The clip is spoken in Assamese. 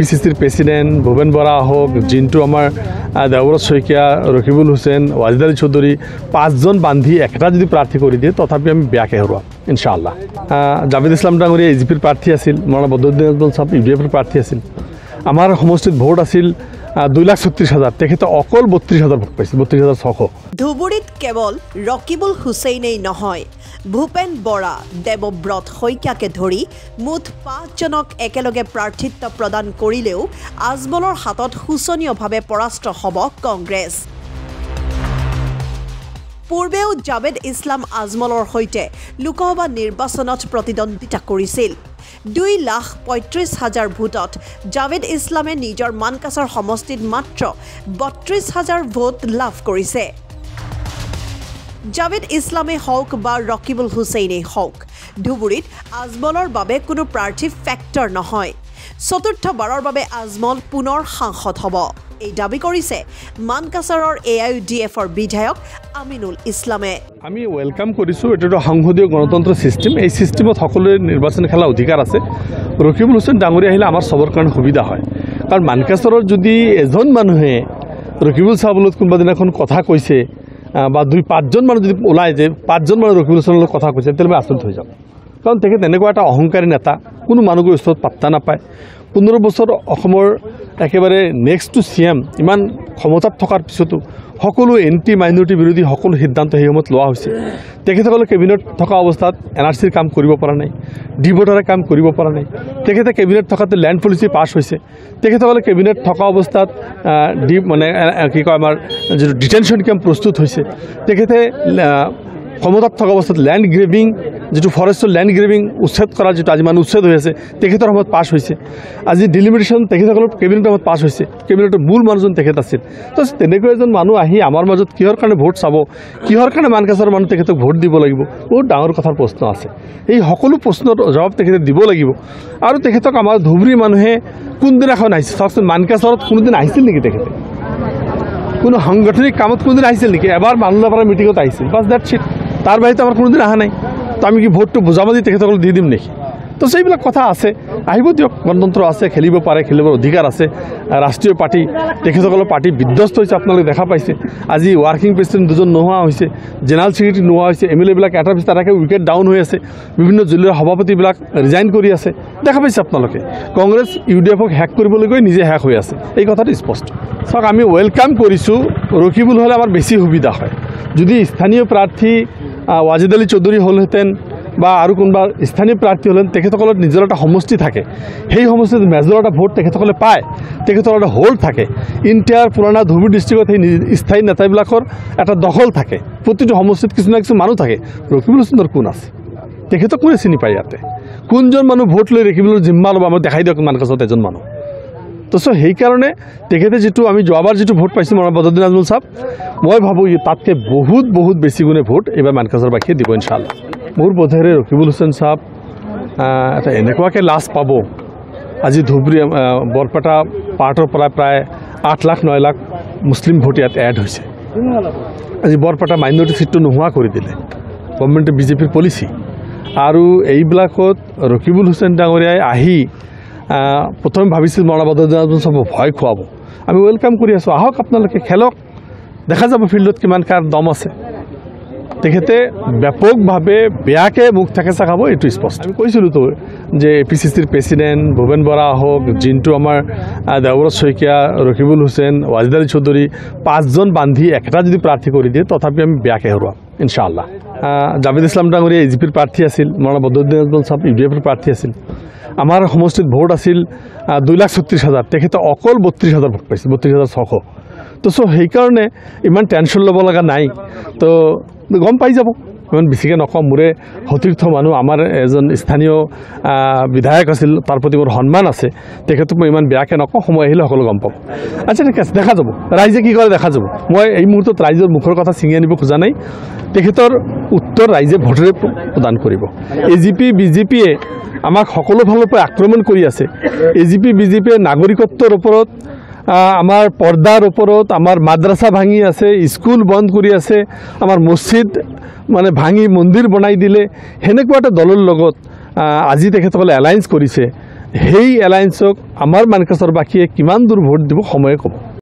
APCCৰ প্ৰেচিডেণ্ট ভূপেন বৰা হওক, জিন্তু আমাৰ দেৱব্ৰত শইকীয়া, ৰকিবুল হুছেইন, ৱাজিদ আলী চৌধুৰী, 5জন বান্ধি একেটা যদি প্ৰাৰ্থী কৰি দিয়ে তথাপি আমি বেয়াকৈ হেৰুৱাম ইনশাআল্লাহ। জাভেদ ইছলাম ডাঙৰীয়া AGPৰ প্ৰাৰ্থী আছিল, মৌলানা বদৰুদ্দিন আজমল চাহাব UDFৰ প্ৰাৰ্থী আছিল। আমাৰ সমষ্টিত ভোট আছিল 2,36,000, তেখেতে অকল 32,000 ভোট পাইছিল, 32,600। ধুবুৰীত কেৱল ৰকিবুল হুছেইনেই নহয়, ভূপেন বৰা, দেৱব্ৰত শইকীয়াকে ধৰি মুঠ 5জনক একেলগে প্ৰাৰ্থিত্ব প্ৰদান কৰিলেও আজমলৰ হাতত শোচনীয়ভাৱে পৰাস্ত হ'ব কংগ্ৰেছ। পূৰ্বেও জাভেদ ইছলাম আজমলৰ সৈতে লোকসভা নিৰ্বাচনত প্ৰতিদ্বন্দ্বিতা কৰিছিল। 2,35,000 ভোটত জাভেদ ইছলামে নিজৰ মানকাছাৰ সমষ্টিত মাত্ৰ 32,000 ভোট লাভ কৰিছে। জাভেদ ইছলামে হওক বা ৰকিবুল হুছেইনেই হওক, ধুবুৰীত আজমলৰ বাবে কোনো প্ৰাৰ্থী ফেক্টৰ নহয়। চতুৰ্থবাৰৰ বাবে আজমল পুনৰ সাংসদ হ'ব, এই দাবী কৰিছে মানকাছাৰৰ AIUDFৰ বিধায়ক আমিনুল ইছলামে। আমি ওয়েলকাম কৰিছোঁ, এইটো সংসদীয় গণতন্ত্ৰ ছিষ্টেম, এই ছিষ্টেমত সকলোৰে নিৰ্বাচন খেলা অধিকাৰ আছে। ৰকিবুল হুছেইন ডাঙৰীয়া আহিলে আমাৰ চবৰ কাৰণে সুবিধা হয়, কাৰণ মানকাছাৰত যদি এজন মানুহে ৰকিবুল চাহাবলত কোনোবা দিনাখন কথা কৈছে বা 2-5জন মানুহ যদি ওলাই যে 5জন মানুহ ৰকিবুল হুছেইনৰ লগত কথা কৈছে, তেতিয়াহ'লে মই আচৰিত হৈ যাম। কাৰণ তেখেত এনেকুৱা এটা অহংকাৰী নেতা, কোনো মানুহৰ ওচৰত পাত্তা নাপায়। 15 বছৰ অসমৰ একেবাৰে নেক্সট টু CM, ইমান ক্ষমতাত থকাৰ পিছতো সকলো এণ্টি মাইনৰিটি বিৰোধী সকলো সিদ্ধান্ত সেই সময়ত লোৱা হৈছে। তেখেতসকলে কেবিনেট থকা অৱস্থাত NRCৰ কাম কৰিব পৰা নাই, ডিভোটাৰে কাম কৰিব পৰা নাই। তেখেতে কেবিনেট থকাতে লেণ্ড পলিচি পাছ হৈছে। তেখেতসকলে কেবিনেট থকা অৱস্থাত কি কয় আমাৰ যিটো ডিটেনশ্যন কেম্প প্ৰস্তুত হৈছে। তেখেতে ক্ষমতাত থকা অৱস্থাত লেণ্ড গ্ৰেবিং, যিটো ফৰেষ্টৰ লেণ্ড গ্ৰেবিং উচ্ছেদ কৰা, যিটো আজি মানুহ উচ্ছেদ হৈ আছে, তেখেতৰ সময়ত পাছ হৈছে। আজি ডিলিমিটেশ্যন তেখেতসকলৰ কেবিনেটৰ সময়ত পাছ হৈছে, কেবিনেটৰ মূল মানুহজন তেখেত আছিল। তো তেনেকৈ এজন মানুহ আহি আমাৰ মাজত কিহৰ কাৰণে ভোট চাব, কিহৰ কাৰণে মানকাছাৰৰ মানুহ তেখেতক ভোট দিব লাগিব, বহুত ডাঙৰ কথাৰ প্ৰশ্ন আছে। এই সকলো প্ৰশ্নৰ জবাব তেখেতে দিব লাগিব। আৰু তেখেতক আমাৰ ধুবুৰী মানুহে কোনদিনাখন আহিছে চাওকচোন, মানকাছাৰত কোনোদিন আহিছিল নেকি তেখেতে? কোনো সাংগঠনিক কামত কোনোদিন আহিছিল নেকি? এবাৰ মানুহলাপাৰা মিটিঙত আহিছিল, বাছ দ্যাট চিট। তাৰ বাহিৰে আমাৰ কোনোদিন অহা নাই। তো আমি কি ভোটটো বুজাবুজি তেখেতসকলক দি দিম নেকি? তো সেইবিলাক কথা আছে, আহিব দিয়ক, গণতন্ত্ৰ আছে, খেলিব পাৰে, খেলিবৰ অধিকাৰ আছে। ৰাষ্ট্ৰীয় পাৰ্টি, তেখেতসকলৰ পাৰ্টি বিধ্বস্ত হৈছে, আপোনালোকে দেখা পাইছে। আজি ৱাৰ্কিং প্ৰেচিডেণ্ট 2জন নোহোৱা হৈছে, জেনেৰেল ছেক্ৰেটাৰী নোহোৱা হৈছে, MLA-বিলাক এটাৰ পিছত এটাকৈ উইকেট ডাউন হৈ আছে, বিভিন্ন জিলাৰ সভাপতিবিলাক ৰিজাইন কৰি আছে, দেখা পাইছে আপোনালোকে। কংগ্ৰেছ UDFক হেক কৰিবলৈ গৈ নিজে হেক হৈ আছে, এই কথাটো স্পষ্ট। চাওক, আমি ওয়েলকাম কৰিছোঁ, ৰকিবুল হ'লে আমাৰ বেছি সুবিধা হয়। যদি স্থানীয় প্ৰাৰ্থী ৱাজিদ আলী চৌধুৰী হ'লহেঁতেন বা আৰু কোনোবা স্থানীয় প্ৰাৰ্থী হ'লেন, তেখেতসকলৰ নিজৰ এটা সমষ্টি থাকে, সেই সমষ্টিত মেজৰ এটা ভোট তেখেতসকলে পায়, তেখেতসকলৰ এটা হোল্ড থাকে। ইণ্টাৰ পুৰণা ধুবুৰী ডিষ্ট্ৰিক্টত সেই স্থায়ী নেতাবিলাকৰ এটা দখল থাকে, প্ৰতিটো সমষ্টিত কিছু না কিছু মানুহ থাকে। ৰকিবুল হুছেইনৰ কোন আছে? তেখেতক কোনে চিনি পায়? ইয়াতে কোনজন মানুহ ভোট লৈ ৰকিবুলৰ জিম্মা ল'ব, আমাক দেখাই দিয়ক মানকাছাৰত এজন মানুহ। তো সেইকাৰণে তেখেতে যিটো আমি যোৱাবাৰ যিটো ভোট পাইছোঁ মৌলানা বদৰুদ্দিন আজমল চাহাব, মই ভাবোঁ তাতকৈ বহুত বেছি গুণে ভোট এইবাৰ মানকাছাৰবাসীয়ে দিব ইনশাআল্লাহ। মোৰ বোধেৰে ৰকিবুল হুছেইন চাহাব এটা এনেকুৱাকৈ লাজ পাব। আজি ধুবুৰী বৰপেটা পাৰ্টৰ পৰা প্ৰায় 8 লাখ 9 লাখ মুছলিম ভোট ইয়াত এড হৈছে। আজি বৰপেটা মাইনৰিটি চিটটো নোহোৱা কৰি দিলে গভৰ্ণমেণ্টে, BJPৰ পলিচি। আৰু এইবিলাকত ৰকিবুল হুছেইন ডাঙৰীয়াই আহি প্ৰথমে ভাবিছিল মৌলানা বদৰুদ্দিন আজমল চাহাবক ভয় খুৱাব। আমি ওয়েলকাম কৰি আছোঁ, আহক আপোনালোকে খেলক, দেখা যাব ফিল্ডত কিমান কাৰ দম আছে। তেখেতে ব্যাপকভাৱে বেয়াকৈ মুখ থেকেচা খাব, এইটো স্পষ্ট। আমি কৈছিলোঁ তো যে APCCৰ প্ৰেচিডেণ্ট ভূপেন বৰা হওক, জিন্তু আমাৰ দেৱব্ৰত শইকীয়া, ৰকিবুল হুছেইন, ৱাজিদ আলী চৌধুৰী, 5জন বান্ধি একেটা যদি প্ৰাৰ্থী কৰি দিয়ে তথাপি আমি বেয়াকৈ হেৰুৱাম ইনশাআল্লাহ। জাভেদ ইছলাম ডাঙৰীয়া AGPৰ প্ৰাৰ্থী আছিল, মৌলানা বদৰুদ্দিন আজমল চাহাব UDFৰ প্ৰাৰ্থী আছিল। আমাৰ সমষ্টিত ভোট আছিল 2,36,000, তেখেতে অকল 32,000 ভোট পাইছিল, 32,600। তো সেইকাৰণে ইমান টেনশ্যন ল'ব লগা নাই। তো গম পাই যাব, ইমান বেছিকৈ নকওঁ। মোৰে সতীৰ্থ মানুহ, আমাৰ এজন স্থানীয় বিধায়ক আছিল, তাৰ প্ৰতি মোৰ সন্মান আছে, তেখেতক মই ইমান বেয়াকৈ নকওঁ, সময় আহিলে সকলো গম পাব। আচ্ছা ঠিক আছে, দেখা যাব ৰাইজে কি কৰে, দেখা যাব। মই এই মুহূৰ্তত ৰাইজৰ মুখৰ কথা ছিঙি আনিব খোজা নাই, তেখেতৰ উত্তৰ ৰাইজে ভোটেৰে প্ৰদান কৰিব। AGP BJPয়ে আমাক সকলো ফালৰ পৰা আক্ৰমণ কৰি আছে। AGP BJPয়ে নাগৰিকত্বৰ ওপৰত, আমাৰ পৰ্দাৰ ওপৰত, আমাৰ মাদ্ৰাছা ভাঙি আছে, স্কুল বন্ধ কৰি আছে, আমাৰ মছজিদ ভাঙি মন্দিৰ বনাই দিলে। সেনেকুৱা এটা দলৰ লগত আজি তেখেতসকলে এলায়েন্স কৰিছে। সেই এলায়েন্সক আমাৰ মানকাছৰবাসীয়ে কিমান দূৰ ভোট দিব সময়ে ক'ব।